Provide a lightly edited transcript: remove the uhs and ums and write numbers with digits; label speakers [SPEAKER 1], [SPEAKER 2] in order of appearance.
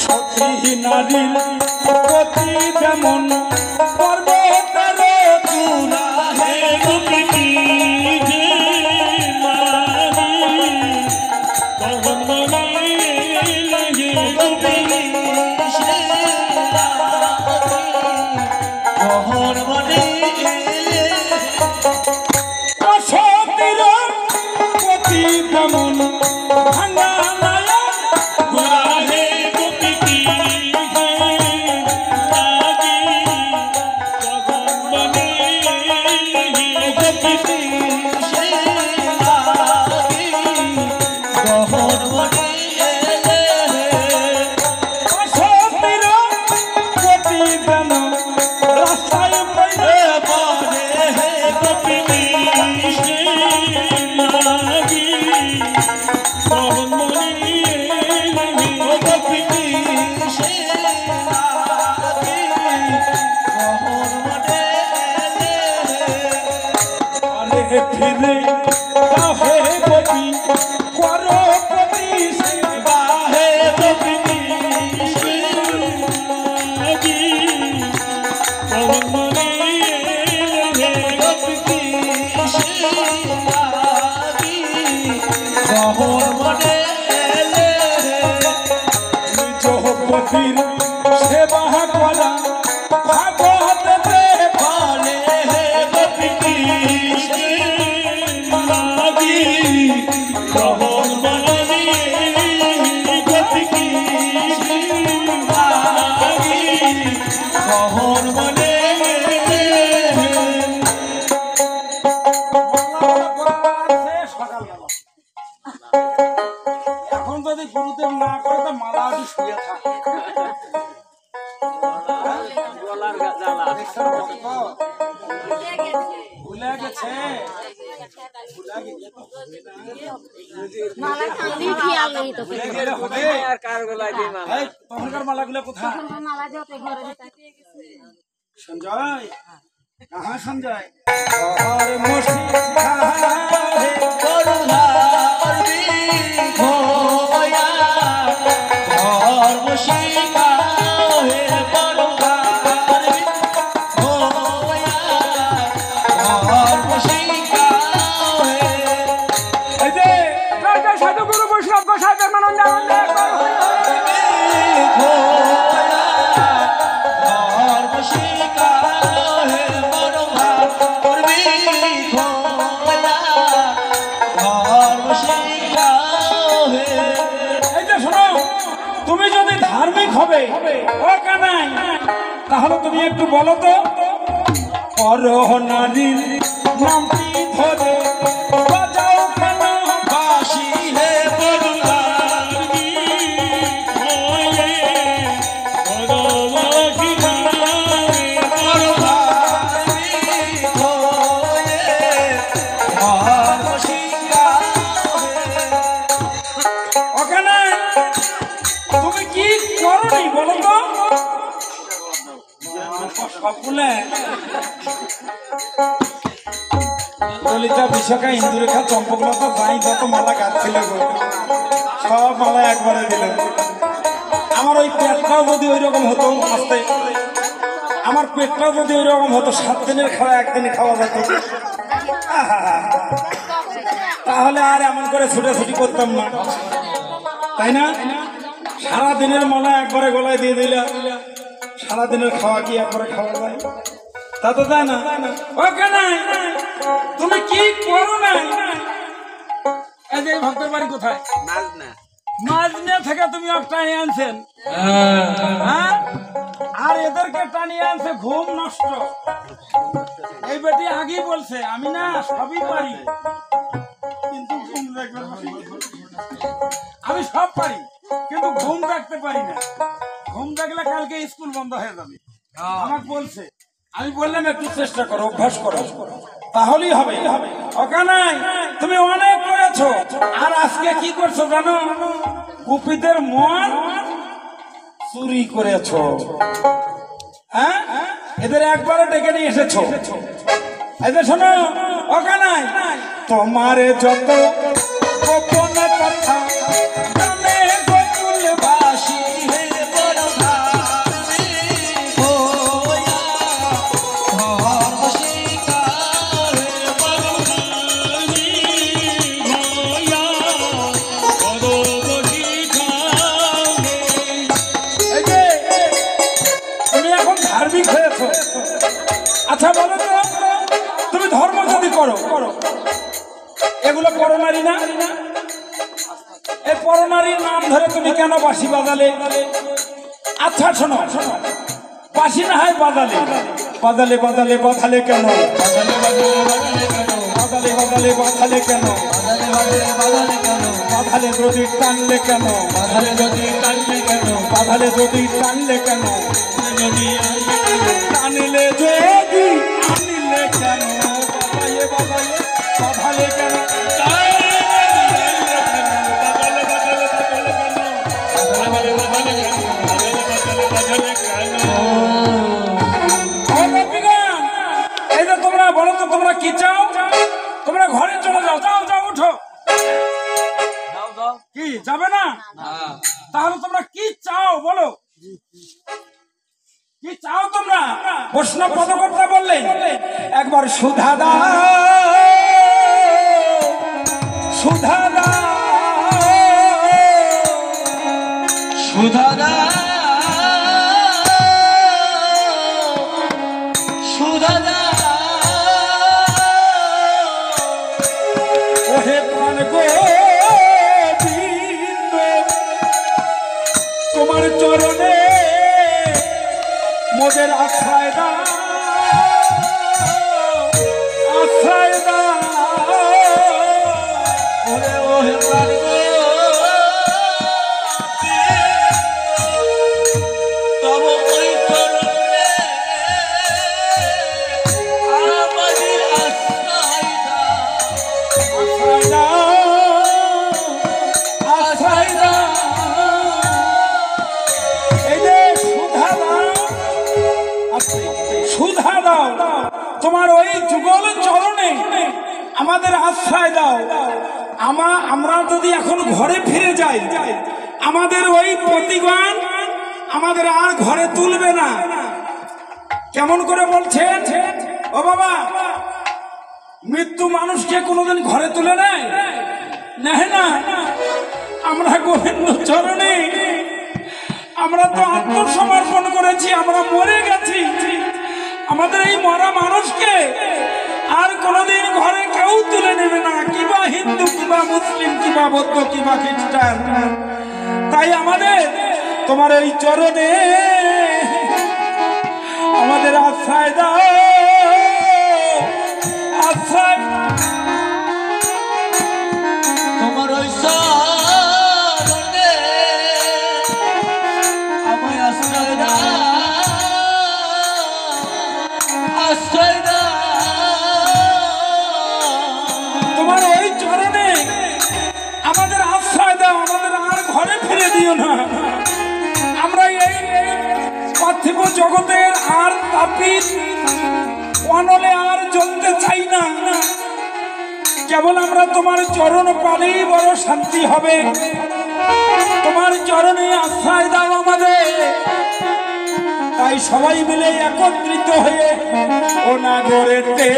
[SPEAKER 1] সতী নারীর গতি যেমন পর্বতের চূড়া হে গোপী যেমন ভাঙা ফিরে হে গোপী করো গোপী সেবা হে গোপী নিজ সেবা করা ভাগবত ফলে হে গোপী এখন যদি গুরুদেব না করে তো মালা শুয়ে থাকে ভুলে গেছে তখনকার মালাগুলো কোথায় সঞ্জয় কাহা সঞ্জয় তুমি যদি ধার্মিক হবে ও কানাই তাহলে তুমি একটু বলো তো পর নারীর নামটি ধরে বাজাও কেন বাঁশি হে তুমি কি করনি বলো তো সবগুলো ললিতা বিশাখা ইন্দুরেখা চম্পকলতা যাই যত মালা গাচ্ছিল গো সব মালা একবারে দিল আমার ওই পেটটাও যদি ওই রকম হতো আস্তে আমার পেটটাও যদি ওই রকম হতো 7 দিনের খাওয়া একদিনে খাওয়া যেত তাহলে আর এমন করে ছুটাছুটি করতাম না তাই না সারা দিনের মালা একবারে গলায় দিয়ে দিলা সারা দিনের খাওয়া কি একবারে খাওয়া যায় তা তো যায় না ওকে না তুমি কি করো না এই যে ভক্তের বাড়ি কোথায় মাজনা থেকে তুমি টানি আনছেন হ্যাঁ আর এদেরকে টানিয়ে আনছে ঘুম নষ্ট এই বেটি আগেই বলছে আমি না সবই পারি কিন্তু ঘুম দেখবে আমি সব পারি কিন্তু ঘুম রাখতে পারি না ঘুম দেখলে কালকে স্কুল বন্ধ হয়ে যাবে আমাকে বলছে আমি বললাম একটু চেষ্টা করো অভ্যাস করো তাহলেই হবে ওকে নাই তুমি অনেক করেছো আর আজকে কি করছো জানো গোপীদের মন চুরি করেছো হ্যাঁ এদের একবারে ডেকে নিয়ে এসেছো। এদের শোনো অকানাই, তোমারে যত গোপন কথা জানে গোকুলবাসী ধার্মিক হয়েছ। আচ্ছা বলো তো, তুমি ধর্ম যদি করো, এগুলো পরনারী না? এই পরনারীর নাম ধরে তুমি কেন বাঁশি বাজালে? আচ্ছা শোনো, বাঁশি না হয় বাজালে, বাজালে বাজালে বাজালে কেন? বাজালে বাজালে বাজালে কেন? বাজালে যদি টানলে কেন? বাজালে যদি টানলে কেন? বাজালে যদি টানলে কেন? টানলে যদি আনিলে কেন? বাবায়ে বাবায়ে বাজালে কেন? এই যে তোমরা বলো তো, তোমরা কি চাও? তোমরা ঘরে চলে যাও, যাও যাও উঠো। কি যাবে না? তাহলে তোমরা কি চাও বলো, কি চাও তোমরা? বৈষ্ণব পদকর্তা বললেন একবার সুধা দাও, সুধা দাও, সুধা দাও, সুধা দাও, ওহে প্রাণ গোবিন্দ তোমার চরণে মোদের আশ্রয় দাও, আশ্রয় দাও, ওরে ওহে প্রাণ তব ওই চরণে আমাদের আশ্রয় দাও, আশ্রয় দাও, এই যে সুধা দাও, সুধা দাও, তোমার ওই যুগল চরণে আমাদের আশ্রয় দাও। আমরা যদি এখন ঘরে ফিরে যাই, আমাদের ওই প্রতিগণ আমাদের আর ঘরে তুলবে না। কেমন করে বলছেন? ও বাবা, মৃত্যু মানুষকে কোনোদিন ঘরে তুলে নেয় না। আমরা গোবিন্দ চরণে আমরা তো আত্মসমর্পণ করেছি, আমরা মরে গেছি। আমাদের এই মরা মানুষকে আর কোনোদিন ঘরে কেউ তুলে নেবে না, কিবা হিন্দু, কিবা মুসলিম, কিবা বৌদ্ধ, কিবা খ্রিস্টান। তাই আমাদের তোমার এই চরণে আমাদের আশ্রয় দাও, আশ্রয় তোমার ওই চরণে আমায় আশ্রয় দাও, আশ্রয় দাও, তোমার ওই চরণে আমাদের আশ্রয় দাও, আমাদের আর ঘরে ফিরে দিও না। আমরা এই পার্থিব জগতের আর তাপিত অনলে আর জ্বলতে চাই না। কেবল আমরা তোমার চরণ পালেই বড় শান্তি হবে। তোমার চরণে আশ্রয় দাও আমাদের। তাই সবাই মিলে একত্রিত হয়ে ও নাগরেতে